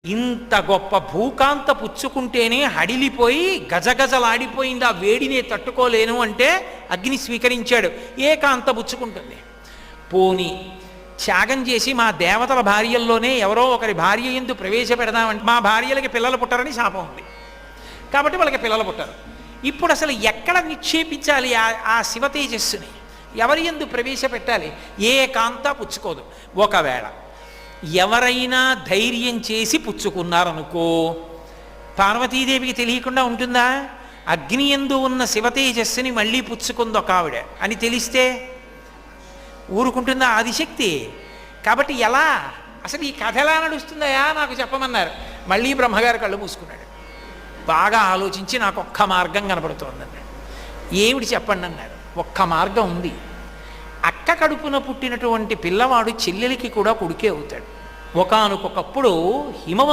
ఇంత గొప్ప భూకాంత పుచ్చుకుంటేనే హడిలిపోయి గజగజలాడిపోయింది, ఆ వేడినే తట్టుకోలేను అంటే అగ్ని స్వీకరించాడు. ఏ కాంత పుచ్చుకుంటుంది? పోని త్యాగం చేసి మా దేవతల భార్యల్లోనే ఎవరో ఒకరి భార్య యందు ప్రవేశపెడదామంటే మా భార్యలకి పిల్లలు పుట్టారని శాపం ఉంది కాబట్టి వాళ్ళకి పిల్లలు పుట్టారు. ఇప్పుడు అసలు ఎక్కడ నిక్షేపించాలి ఆ శివ తేజస్సుని? ఎవరి యందు ప్రవేశపెట్టాలి? ఏ కాంత పుచ్చుకోదు. ఒకవేళ ఎవరైనా ధైర్యం చేసి పుచ్చుకున్నారనుకో, పార్వతీదేవికి తెలియకుండా ఉంటుందా? అగ్ని యందు ఉన్న శివ తేజస్సుని మళ్ళీ పుచ్చుకుంది ఒక ఆవిడ అని తెలిస్తే ఊరుకుంటుందా ఆదిశక్తి? కాబట్టి ఎలా అసలు ఈ కథ ఎలా నడుస్తుందయా నాకు చెప్పమన్నారు. మళ్ళీ బ్రహ్మగారు కళ్ళు మూసుకున్నాడు. బాగా ఆలోచించి నాకు ఒక్క మార్గం కనపడుతోంది అన్నాడు. ఏమిటి చెప్పండి అన్నారు. ఒక్క మార్గం ఉంది. అక్క కడుపున పుట్టినటువంటి పిల్లవాడు చెల్లెలికి కూడా కొడుకే అవుతాడు. ఒకానొకప్పుడు హిమవంతుడు